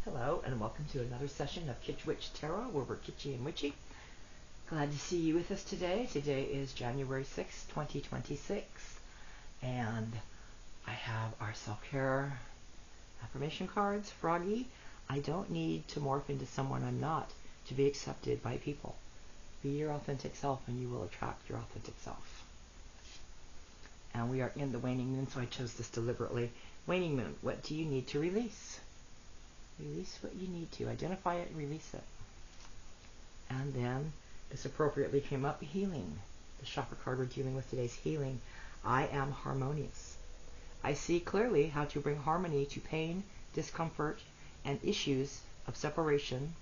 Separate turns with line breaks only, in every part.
Hello and welcome to another session of Kitsch Witch Tarot where we're kitschy and witchy. Glad to see you with us today. Today is January 6, 2026 and I have our self-care affirmation cards. Froggy, I don't need to morph into someone I'm not to be accepted by people. Be your authentic self and you will attract your authentic self. And we are in the waning moon, so I chose this deliberately. Waning moon, what do you need to release? Release what you need to. Identify it, release it. And then, this appropriately came up, healing. The chakra card we're dealing with today is healing. I am harmonious. I see clearly how to bring harmony to pain, discomfort, and issues of separation.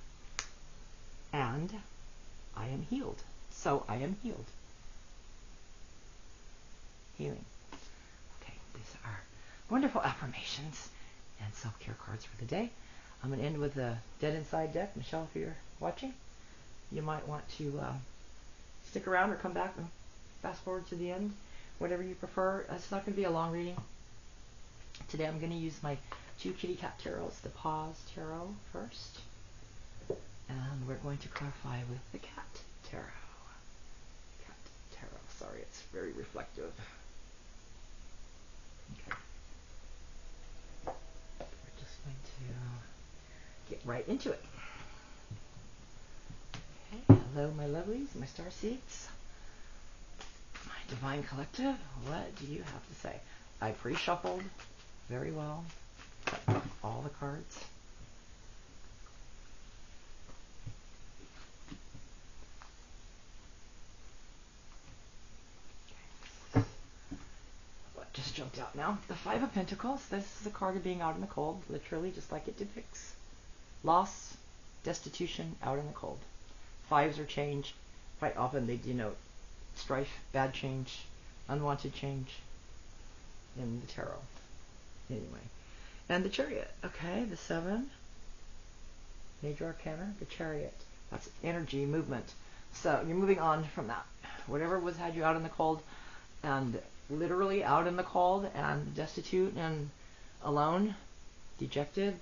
And I am healed. So I am healed. Healing. Okay, these are wonderful affirmations and self-care cards for the day. I'm going to end with the Dead Inside deck. Michelle, if you're watching, you might want to stick around or come back and fast forward to the end, whatever you prefer. It's not going to be a long reading. Today I'm going to use my two kitty cat tarots, the Paws Tarot first, and we're going to clarify with the Cat Tarot. Cat Tarot, sorry, it's very reflective. Okay. We're just going to get right into it. Okay, hello my lovelies, my star seeds, my divine collective. What do you have to say? I pre-shuffled very well all the cards. What just jumped out now? The Five of Pentacles. This is a card of being out in the cold, literally just like it depicts. Loss, destitution, out in the cold. Fives are change. Quite often they denote strife, bad change, unwanted change in the tarot. Anyway. And the Chariot. Okay, the Seven. Major Arcana, the Chariot. That's energy, movement. So you're moving on from that. Whatever was had you out in the cold, and literally out in the cold, and destitute, and alone, dejected,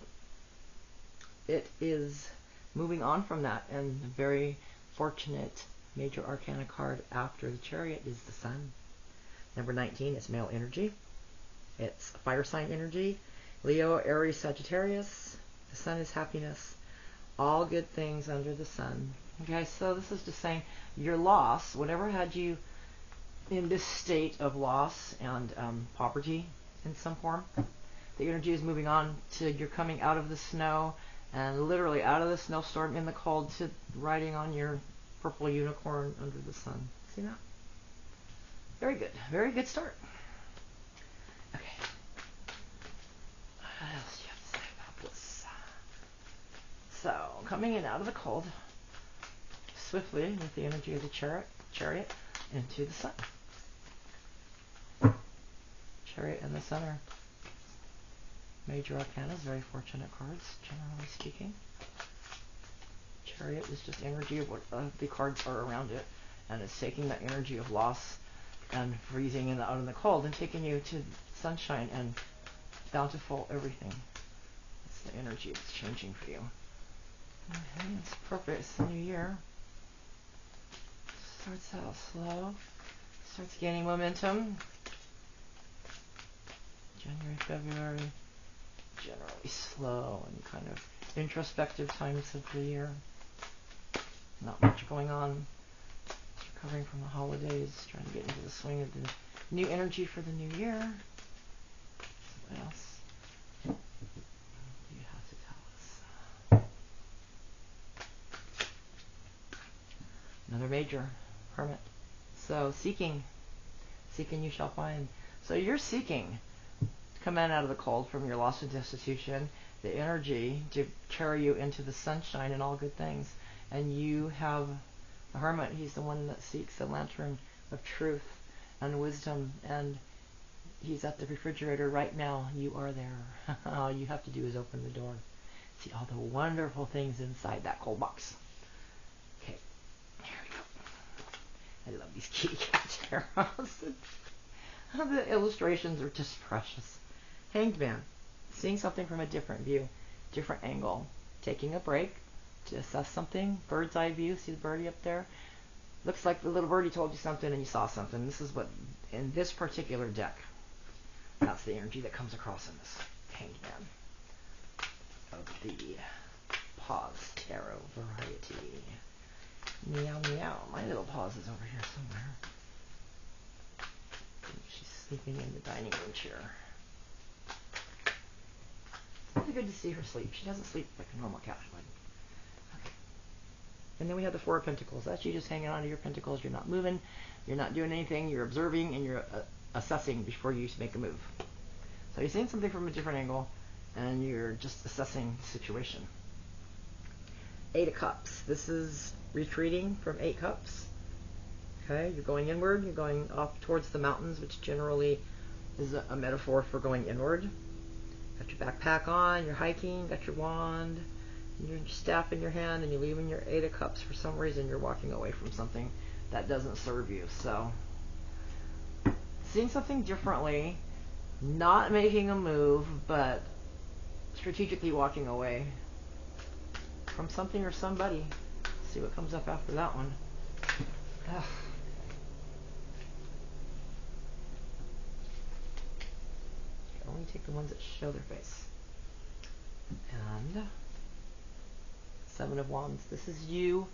it is moving on from that. And the very fortunate Major Arcana card after the Chariot is the Sun. Number 19 is male energy. It's fire sign energy. Leo, Aries, Sagittarius. The Sun is happiness. All good things under the sun. Okay, so this is just saying your loss, whatever had you in this state of loss and poverty in some form, the energy is moving on to you're coming out of the snow and literally out of the snowstorm in the cold to riding on your purple unicorn under the sun. See that? Very good. Very good start. Okay. What else do you have to say about this? So, coming in out of the cold, swiftly with the energy of the chariot into the sun. Chariot and the Sun are major arcanas, very fortunate cards, generally speaking. Chariot is just energy of what the cards are around it, and it's taking that energy of loss and freezing out in the cold and taking you to sunshine and bountiful everything. It's the energy that's changing for you. Okay, it's appropriate. It's the new year. Starts out slow, starts gaining momentum. January, February, generally slow and kind of introspective times of the year. Not much going on. Just recovering from the holidays, trying to get into the swing of the new energy for the new year. What else do you have to tell us? Another major, Hermit. So seeking you shall find. So you're seeking to come in out of the cold from your loss and destitution, the energy to carry you into the sunshine and all good things. And you have a hermit. He's the one that seeks the lantern of truth and wisdom, and he's at the refrigerator right now. You are there. All you have to do is open the door. See all the wonderful things inside that cold box. Okay, here we go. I love these kitty cat tarots. The illustrations are just precious. Hanged Man, seeing something from a different view. different angle, taking a break to assess something, bird's eye view, see the birdie up there? Looks like the little birdie told you something and you saw something. This is what, in this particular deck, that's the energy that comes across in this Hanged Man of the Pause Tarot variety. Meow meow. My little Pause is over here somewhere. She's sleeping in the dining room chair. It's really good to see her sleep. She doesn't sleep like a normal cat would. Okay. And then we have the Four of Pentacles. That's you just hanging on to your pentacles. You're not moving. You're not doing anything. You're observing and you're assessing before you make a move. So you're seeing something from a different angle and you're just assessing the situation. Eight of Cups. This is retreating from 8 Cups. Okay, you're going inward. You're going off towards the mountains, which generally is a metaphor for going inward. Got your backpack on, you're hiking, got your wand, and your staff in your hand, and you're leaving your 8 of Cups. For some reason, you're walking away from something that doesn't serve you. So, seeing something differently, not making a move, but strategically walking away from something or somebody. Let's see what comes up after that one. Ugh. Only take the ones that show their face. And Seven of Wands. This is you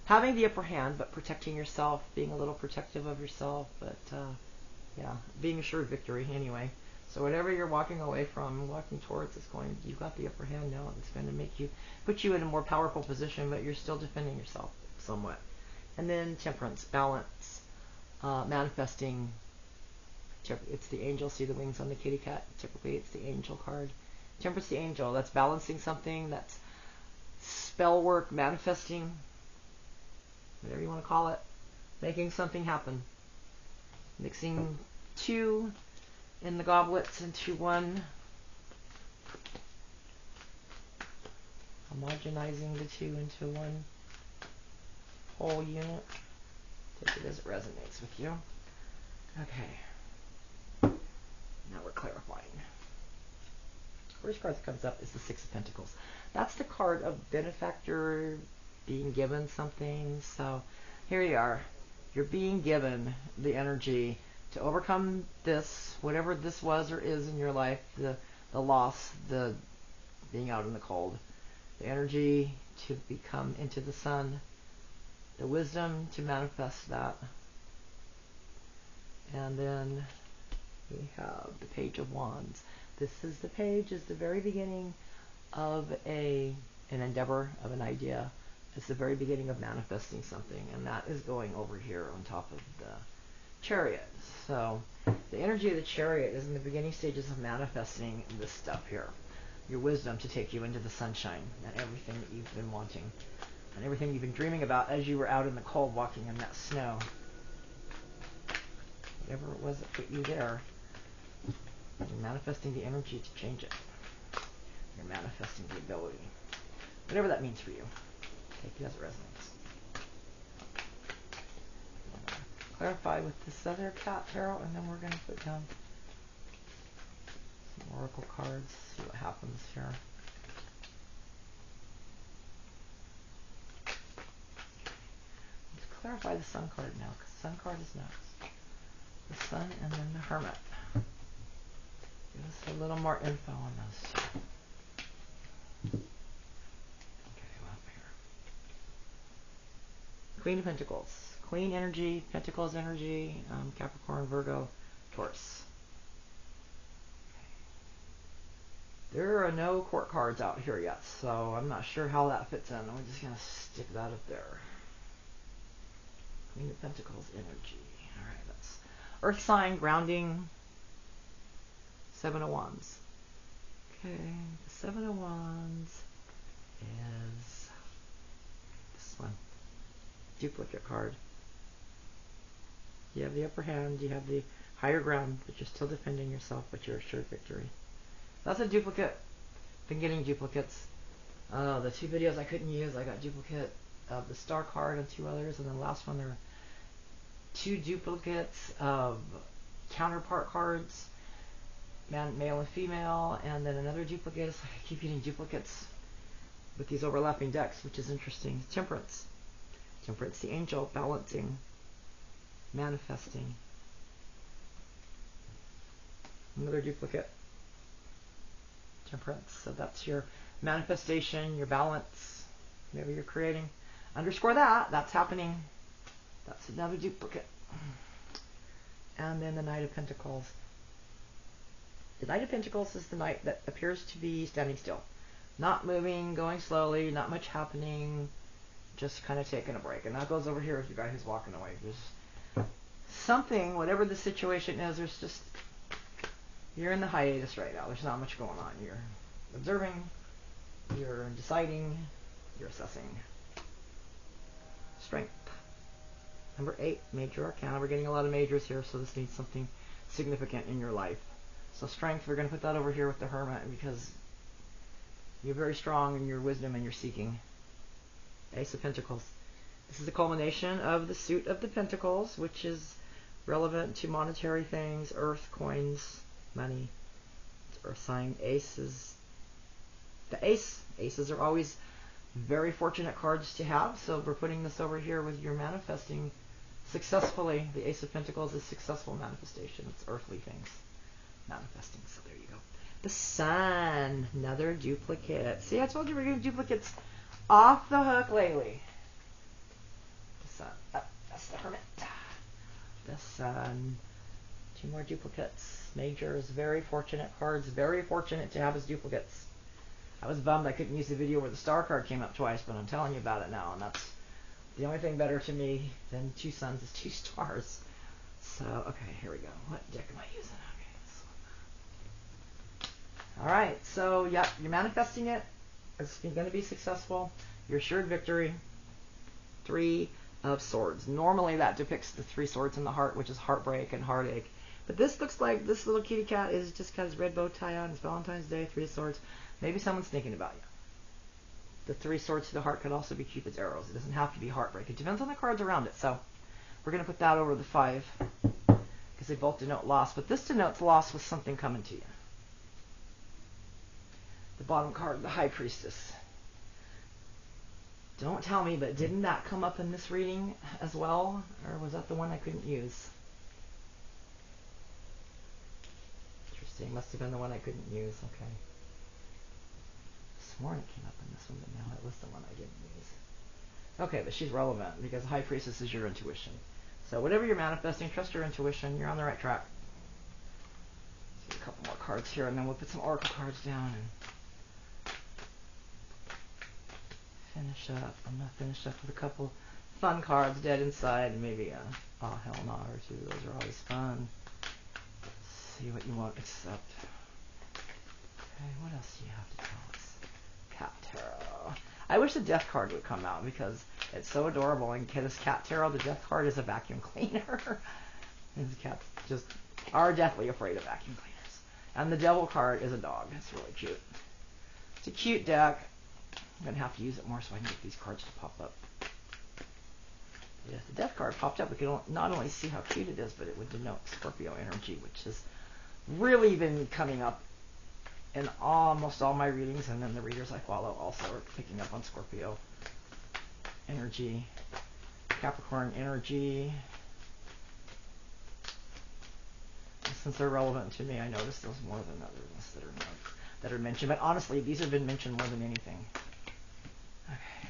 having the upper hand, but protecting yourself, being a little protective of yourself, but yeah, being assured victory anyway. So whatever you're walking away from, walking towards, it's going. You got the upper hand now. It's going to make you, put you in a more powerful position, but you're still defending yourself somewhat. And then Temperance, balance, manifesting. It's the angel. See the wings on the kitty cat? Typically, it's the angel card. Temperance, the angel. That's balancing something. That's spell work, manifesting, whatever you want to call it. Making something happen. Mixing 2 in the goblets into 1. Homogenizing the 2 into 1 whole unit. Take it as it resonates with you. Okay. Now we're clarifying. First card that comes up is the Six of Pentacles. That's the card of benefactor, being given something. So here you are. You're being given the energy to overcome this, whatever this was or is in your life, the loss, the being out in the cold, the energy to become into the sun, the wisdom to manifest that. And then we have the Page of Wands. This is the page, is the very beginning of an endeavor, of an idea. It's the very beginning of manifesting something, and that is going over here on top of the Chariot. So the energy of the Chariot is in the beginning stages of manifesting this stuff here. Your wisdom to take you into the sunshine and everything that you've been wanting and everything you've been dreaming about as you were out in the cold walking in that snow. Whatever it was that put you there, you're manifesting the energy to change it. You're manifesting the ability. Whatever that means for you. Take it as it resonates. Clarify with this other cat tarot, and then we're going to put down some oracle cards, see what happens here. Let's clarify the Sun card now, because the Sun card is next. The Sun and then the Hermit. Give us a little more info on those two. Okay, well, up here. Queen of Pentacles. Queen energy, Pentacles energy, Capricorn, Virgo, Taurus. Okay. There are no court cards out here yet, so I'm not sure how that fits in. We're just going to stick that up there. Queen of Pentacles energy. Alright, that's Earth sign, grounding, Seven of Wands. Okay, the Seven of Wands is this one. Duplicate card. You have the upper hand, you have the higher ground, but you're still defending yourself, but you're assured victory. That's a duplicate. Been getting duplicates. The 2 videos I couldn't use, I got duplicate of the Star card and 2 others, and then the last one there were 2 duplicates of counterpart cards. male and female, and then another duplicate. It's like I keep getting duplicates with these overlapping decks, which is interesting. Temperance. Temperance, the angel, balancing, manifesting. Another duplicate. Temperance. So that's your manifestation, your balance, whatever you're creating. Underscore that. That's happening. That's another duplicate. And then the Knight of Pentacles. The Knight of Pentacles is the knight that appears to be standing still. Not moving, going slowly, not much happening, just kind of taking a break. And that goes over here with the guy who's walking away. There's something, whatever the situation is, there's just, you're in the hiatus right now. There's not much going on. You're observing, you're deciding, you're assessing. Strength. Number 8, Major Arcana. We're getting a lot of majors here, so this needs something significant in your life. So strength, we're going to put that over here with the Hermit because you're very strong in your wisdom and your seeking. Ace of Pentacles. This is the culmination of the suit of the Pentacles, which is relevant to monetary things, earth, coins, money. It's earth sign. Aces. The ace. Aces are always very fortunate cards to have, so we're putting this over here with your manifesting successfully. The Ace of Pentacles is successful manifestation. It's earthly things manifesting. So there you go. The Sun, another duplicate. See, I told you we're getting duplicates off the hook lately. The Sun. Oh, that's the Hermit. The Sun. 2 more duplicates. Majors, very fortunate cards. Very fortunate to have as duplicates. I was bummed I couldn't use the video where the star card came up twice, but I'm telling you about it now, and that's the only thing better to me than 2 suns is 2 stars. So, okay, here we go. What deck am I using? Okay, alright, so, yeah, you're manifesting it. It's going to be successful. Your assured victory. 3 of Swords. Normally that depicts the 3 swords in the heart, which is heartbreak and heartache. But this looks like this little kitty cat is just got his red bow tie on. It's Valentine's Day, 3 of Swords. Maybe someone's thinking about you. The 3 swords to the heart could also be Cupid's arrows. It doesn't have to be heartbreak. It depends on the cards around it. So we're going to put that over the 5 because they both denote loss. But this denotes loss with something coming to you. The bottom card, the High Priestess. Don't tell me, but didn't that come up in this reading as well? Or was that the one I couldn't use? Interesting. Must have been the one I couldn't use. Okay. Sworn it came up in this one, but now it was the one I didn't use. Okay, but she's relevant because High Priestess is your intuition. So whatever you're manifesting, trust your intuition. You're on the right track. Let's get a couple more cards here, and then we'll put some oracle cards down and finish up. I'm going to finish up with a couple fun cards, Dead Inside, and maybe a Oh Hell No or 2. Those are always fun. Let's see what you won't accept. Okay, what else do you have to tell us? Cat Tarot. I wish the Death card would come out because it's so adorable. And this Cat Tarot, the Death card is a vacuum cleaner. These cats just are deathly afraid of vacuum cleaners. And the Devil card is a dog. It's really cute. It's a cute deck. I'm going to have to use it more so I can get these cards to pop up. Yes, the Death card popped up. We can not only see how cute it is, but it would denote Scorpio energy, which has really been coming up in almost all my readings, and then the readers I follow also are picking up on Scorpio energy, Capricorn energy. And since they're relevant to me, I notice those more than others that are mentioned. But honestly, these have been mentioned more than anything. Okay.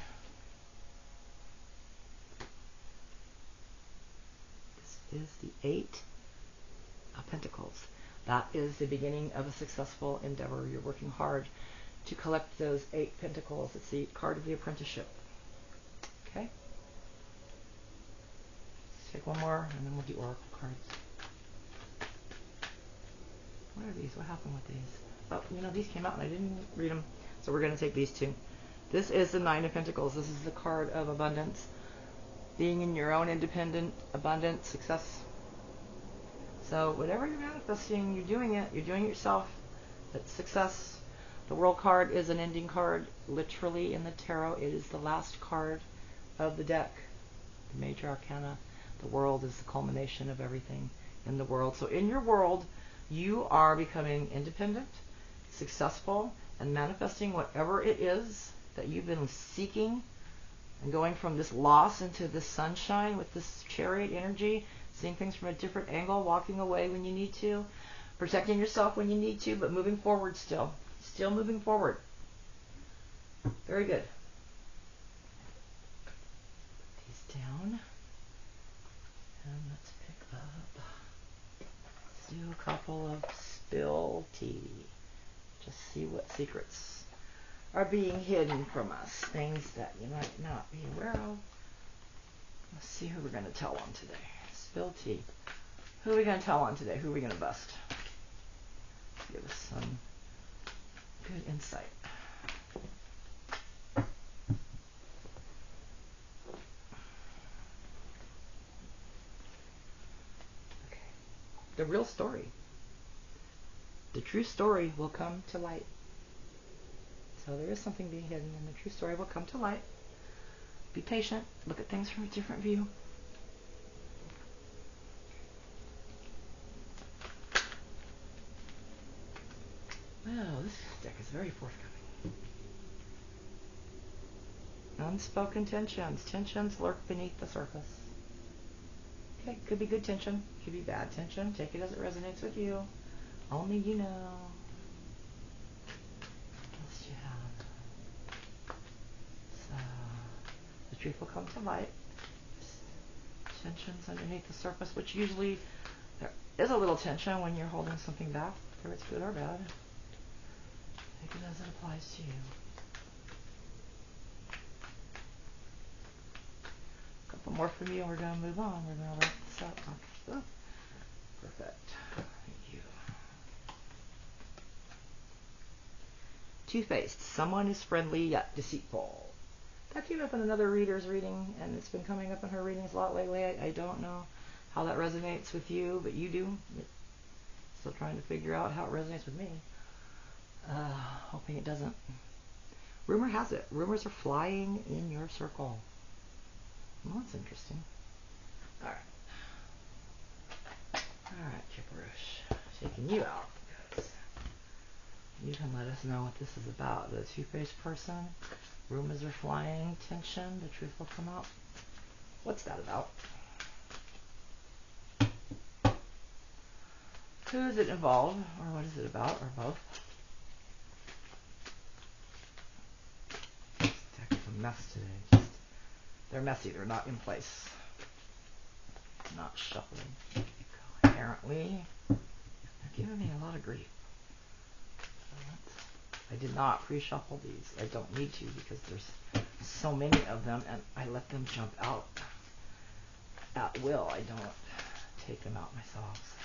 This is the 8 of Pentacles. That is the beginning of a successful endeavor. You're working hard to collect those 8 pentacles. It's the card of the apprenticeship. Okay? Let's take one more, and then we'll do oracle cards. What are these? What happened with these? Oh, you know, these came out and I didn't read them. So we're going to take these 2. This is the 9 of Pentacles. This is the card of abundance. Being in your own independent, abundant success. So whatever you're manifesting, you're doing it. You're doing it yourself. That's success. The World card is an ending card. Literally in the tarot, it is the last card of the deck. The Major Arcana. The World is the culmination of everything in the world. So in your world, You are becoming independent, successful, and manifesting whatever it is that you've been seeking, and going from this loss into this sunshine with this chariot energy, seeing things from a different angle, walking away when you need to, protecting yourself when you need to, but moving forward still. Still moving forward. Very good. Put these down. And let's pick up. Let's do a couple of spill tea. Just see what secrets are being hidden from us. Things that you might not be aware of. Let's see who we're going to tell on today. Spill tea. Who are we going to tell on today? Who are we going to bust? Give us some good insight. Okay. The real story. The true story will come to light. So there is something being hidden, and the true story will come to light. Be patient. Look at things from a different view. Well, this deck is very forthcoming. Unspoken tensions. Tensions lurk beneath the surface. Okay, could be good tension, could be bad tension. Take it as it resonates with you. Only you know. What else do you have? So, the truth will come to light. Tensions underneath the surface, which usually there is a little tension when you're holding something back, whether it's good or bad. Take it as it applies to you. A couple more from you and we're going to move on. We're going to wrap this up. Oh, perfect. Thank you. Two-faced. Someone is friendly yet deceitful. That came up in another reader's reading, and it's been coming up in her readings a lot lately. I don't know how that resonates with you, but you do. Still trying to figure out how it resonates with me. Hoping it doesn't. Rumor has it. Rumors are flying in your circle. Well, that's interesting. Alright. Alright, Kipperush. Taking you out. You can let us know what this is about. The two-faced person. Rumors are flying. Tension. The truth will come out. What's that about? Who is it involved? Or what is it about? Or both? This deck is a mess today. They're messy. They're not in place. Not shuffling coherently. They're giving me a lot of grief. I did not pre-shuffle these. I don't need to because there's so many of them and I let them jump out at will. I don't take them out myself.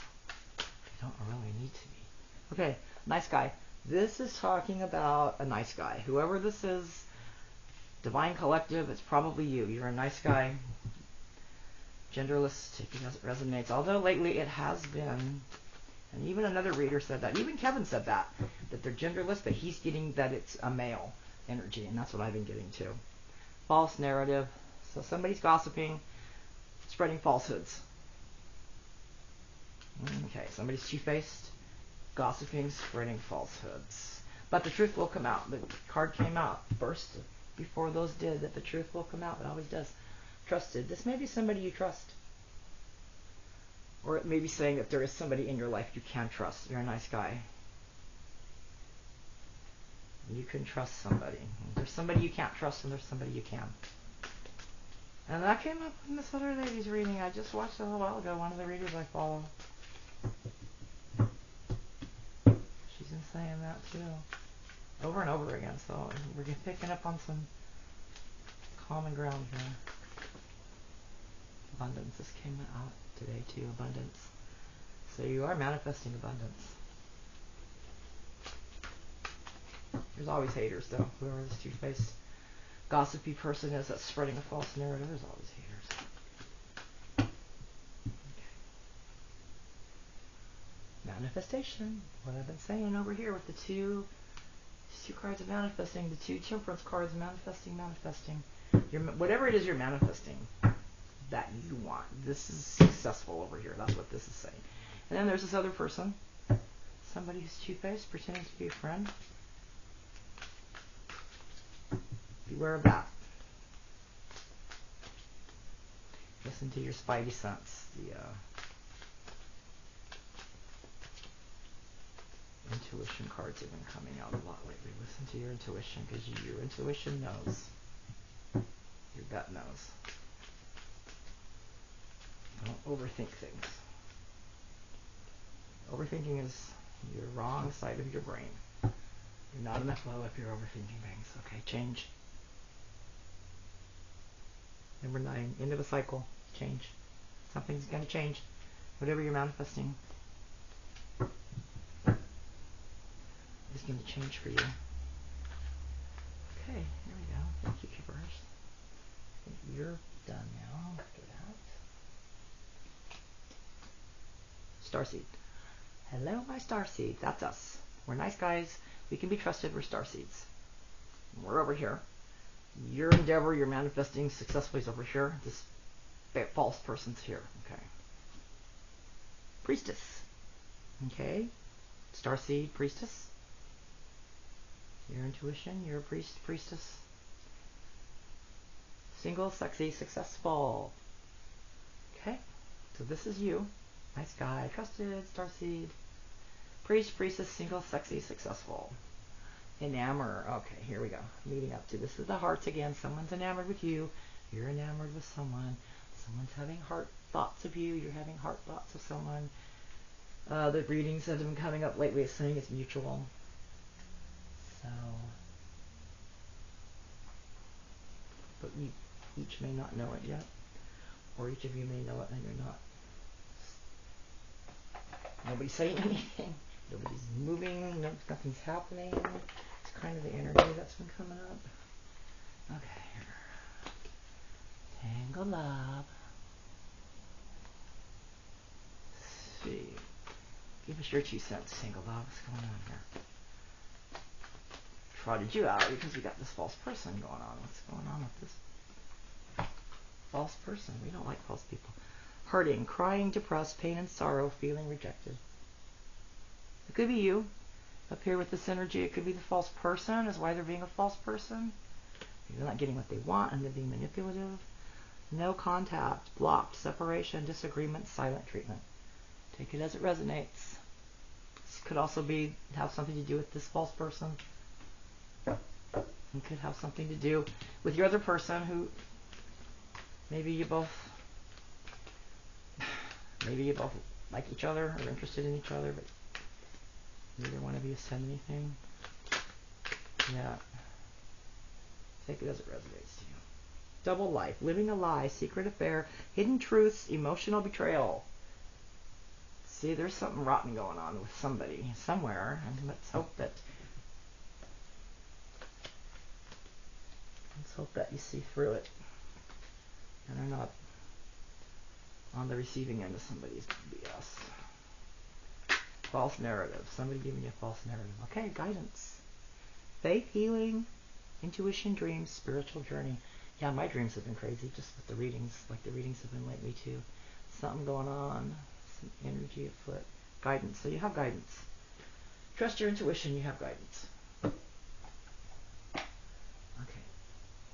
So I don't really need to be. Okay, nice guy. This is talking about a nice guy. Whoever this is, Divine Collective, it's probably you. You're a nice guy. Genderless, take it as it resonates. Although lately it has been, and even another reader said that, even Kevin said that they're genderless, but he's getting that it's a male energy, and that's what I've been getting too. False narrative. So somebody's gossiping, spreading falsehoods. Okay, somebody's two-faced, gossiping, spreading falsehoods. But the truth will come out. The card came out first before those did, that the truth will come out. It always does. Trusted. This may be somebody you trust. Or it may be saying that there is somebody in your life you can trust. You're a nice guy. You can trust somebody. There's somebody you can't trust and there's somebody you can. And that came up in this other lady's reading. I just watched it a little while ago. One of the readers I follow. She's been saying that too. Over and over again. So we're picking up on some common ground here. Abundance. This came out today too. Abundance. So you are manifesting abundance. There's always haters though. Whoever this two-faced gossipy person is that's spreading a false narrative, there's always haters. Okay. Manifestation. What I've been saying over here with the two cards of manifesting, the two temperance cards, manifesting. Whatever it is you're manifesting that you want. This is successful over here. That's what this is saying. And then there's this other person. Somebody who's two-faced, pretending to be a friend. Beware of that. Listen to your spidey sense. The intuition cards have been coming out a lot lately. Listen to your intuition, because your intuition knows. Your gut knows. Don't overthink things. Overthinking is your wrong side of your brain. You're not in the flow if you're overthinking things. Okay, change. Number 9, end of a cycle. Change. Something's going to change. Whatever you're manifesting is going to change for you. Okay, here we go. Thank you, Keepers. I think you're done now after that. Starseed. Hello, my starseed. That's us. We're nice guys. We can be trusted. We're starseeds. We're over here. Your endeavor, your manifesting successfully is over here. This false person's here. Okay. Priestess. Okay. Starseed, priestess. Your intuition, you're a priest, priestess. Single, sexy, successful. Okay. So this is you. Nice guy, trusted, starseed. Priest, priestess, single, sexy, successful. Enamour. Okay, here we go. Leading up to this is the hearts again. Someone's enamored with you. You're enamored with someone. Someone's having heart thoughts of you. You're having heart thoughts of someone. The readings that have been coming up lately is saying it's mutual. So, but you each may not know it yet, or each of you may know it and you're not. Nobody's saying anything. Nobody's moving. Nothing's happening. It's kind of the energy that's been coming up. Okay, here. Tangle Love. Let's see. Give us your 2 cents, Tangle Love. What's going on here? Trotted you out because we got this false person going on. What's going on with this false person? We don't like false people. Hurting, crying, depressed, pain and sorrow, feeling rejected. It could be you. Up here with this energy, it could be the false person, is why they're being a false person. They're not getting what they want and they're being manipulative. No contact, blocked, separation, disagreement, silent treatment. Take it as it resonates. This could also have something to do with this false person. It could have something to do with your other person who maybe you both like each other or interested in each other, but neither one of you said anything. Yeah. Take it as it resonates to you. Double life, living a lie, secret affair, hidden truths, emotional betrayal. See, there's something rotten going on with somebody somewhere, and let's hope that you see through it and are not on the receiving end of somebody's BS. False narrative. Somebody giving you a false narrative. Okay, guidance. Faith, healing, intuition, dreams, spiritual journey. Yeah, my dreams have been crazy just with the readings, like the readings have been lately too. Something going on, some energy afoot. Guidance. So you have guidance. Trust your intuition, you have guidance. Okay.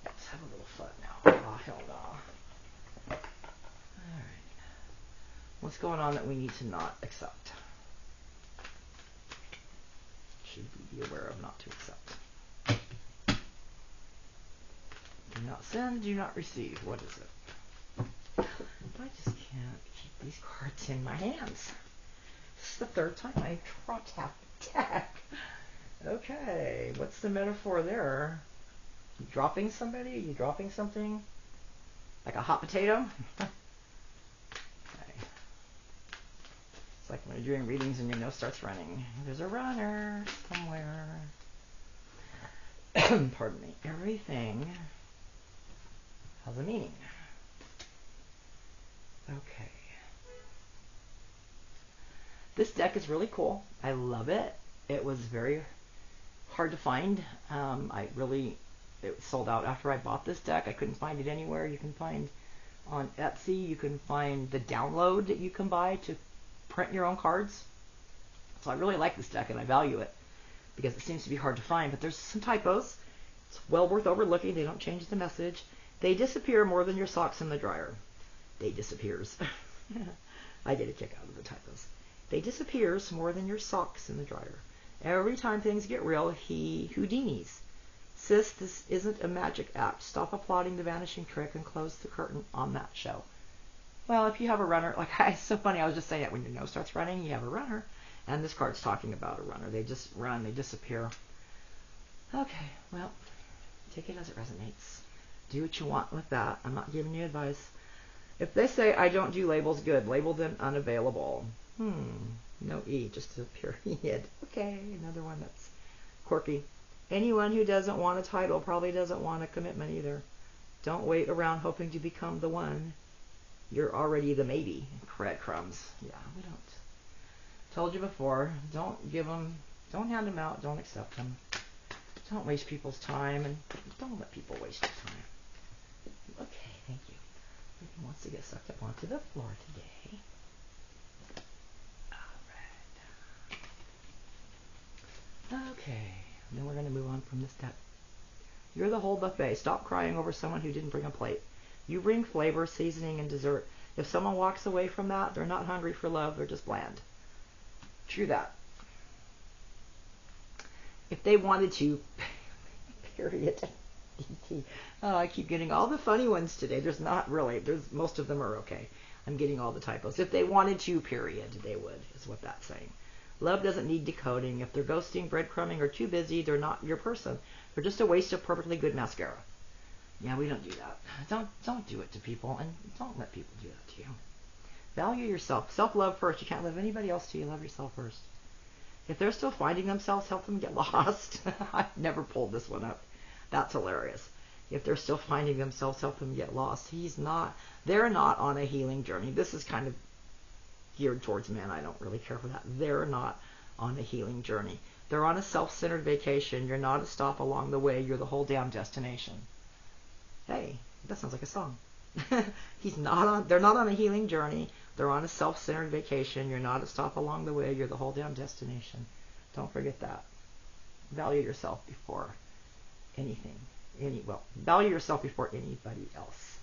Let's have a little fun now. Oh, hell no. Alright. What's going on that we need to not accept? Should we be aware of not to accept? Do not send, do not receive. What is it? I just can't keep these cards in my hands. This is the 3rd time I tapped the deck. Okay, what's the metaphor there? You dropping somebody? Are you dropping something? Like a hot potato? Okay. It's like when you're doing readings and your nose starts running. There's a runner somewhere. Pardon me. Everything has a meaning. Okay. This deck is really cool. I love it. It was very hard to find. It sold out after I bought this deck. I couldn't find it anywhere. You can find on Etsy. You can find the download that you can buy to print your own cards. So I really like this deck and I value it because it seems to be hard to find, but there's some typos. It's well worth overlooking. They don't change the message. They disappear more than your socks in the dryer. They disappears. I get a kick out of the typos. They disappears more than your socks in the dryer. Every time things get real, he Houdinis. Sis, this isn't a magic act. Stop applauding the vanishing trick and close the curtain on that show. Well, if you have a runner, like it's so funny, I was just saying it, when your nose starts running, you have a runner. And this card's talking about a runner. They just run, they disappear. Okay, well, take it as it resonates. Do what you want with that. I'm not giving you advice. If they say, I don't do labels, good. Label them unavailable. No E, just a period. Okay, another one that's quirky. Anyone who doesn't want a title probably doesn't want a commitment either. Don't wait around hoping to become the one. You're already the maybe. Breadcrumbs. Yeah, we don't. Told you before, don't give them, don't hand them out, don't accept them. Don't waste people's time, and don't let people waste your time. Okay, thank you. He wants to get sucked up onto the floor today. Alright. Okay, then we're going to move on from this deck. You're the whole buffet. Stop crying over someone who didn't bring a plate. You bring flavor, seasoning, and dessert. If someone walks away from that, they're not hungry for love, they're just bland. True that. If they wanted to, period. Oh, I keep getting all the funny ones today. There's not really. Most of them are okay. I'm getting all the typos. If they wanted to, period, they would, is what that's saying. Love doesn't need decoding. If they're ghosting, breadcrumbing, or too busy, they're not your person. They're just a waste of perfectly good mascara. Yeah, we don't do that. Don't do it to people, and don't let people do that to you. Value yourself. Self-love first. You can't love anybody else till you love yourself first. If they're still finding themselves, help them get lost. I've never pulled this one up. That's hilarious. If they're still finding themselves, help them get lost. They're not on a healing journey. This is kind of geared towards men. I don't really care for that. They're not on a healing journey. They're on a self-centered vacation. You're not a stop along the way. You're the whole damn destination. Hey, that sounds like a song. They're not on a healing journey. They're on a self-centered vacation. You're not a stop along the way. You're the whole damn destination. Don't forget that. Value yourself before anything. Value yourself before anybody else.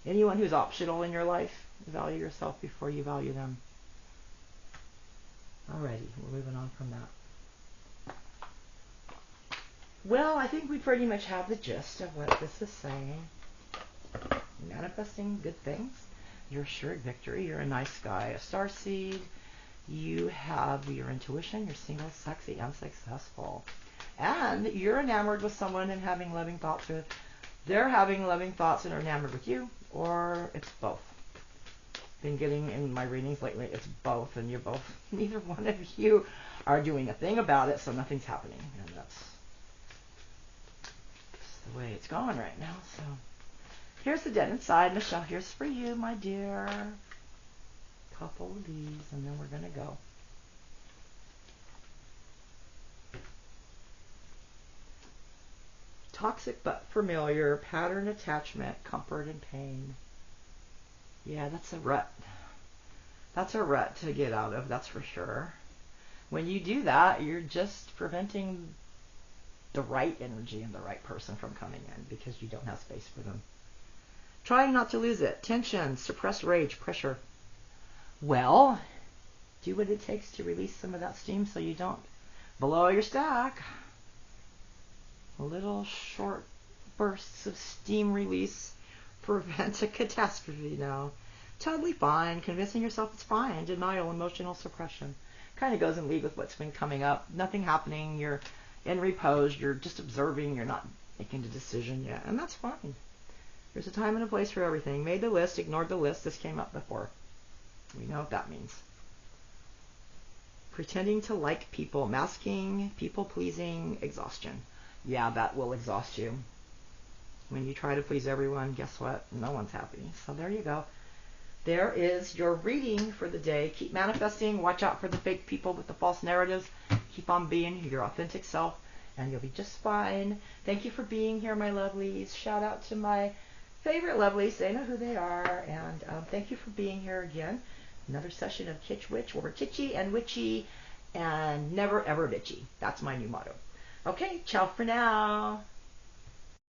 Anyone who's optional in your life, value yourself before you value them. Alrighty, we're moving on from that. Well, I think we pretty much have the gist of what this is saying. Manifesting good things. You're assured victory. You're a nice guy. A starseed. You have your intuition. You're single, sexy, and successful. And you're enamored with someone and having loving thoughts with. They're having loving thoughts and are enamored with you. Or it's both. Been getting in my readings lately, it's both. And you're both. Neither one of you are doing a thing about it, so nothing's happening. And that's the way it's going right now. So here's the dead inside. Michelle, here's for you, my dear. Couple of these, and then we're going to go. Toxic but familiar, pattern attachment, comfort and pain. Yeah, that's a rut. That's a rut to get out of, that's for sure. When you do that, you're just preventing the right energy and the right person from coming in because you don't have space for them. Trying not to lose it. Tension, suppressed rage, pressure. Well, do what it takes to release some of that steam so you don't blow your stack. A little short bursts of steam release prevent a catastrophe now. Totally fine. Convincing yourself it's fine. Denial, emotional suppression. Kind of goes in league with what's been coming up. Nothing happening. You're in repose. You're just observing. You're not making a decision yet. And that's fine. There's a time and a place for everything. Made the list, ignored the list. This came up before. We know what that means. Pretending to like people. Masking, people-pleasing, exhaustion. Yeah, that will exhaust you. When you try to please everyone, guess what? No one's happy. So there you go. There is your reading for the day. Keep manifesting. Watch out for the fake people with the false narratives. Keep on being your authentic self, and you'll be just fine. Thank you for being here, my lovelies. Shout out to my favorite lovelies. They know who they are. And thank you for being here again. Another session of Kitsch Witch, or Kitschy and Witchy. and never ever bitchy. That's my new motto. Okay, ciao for now.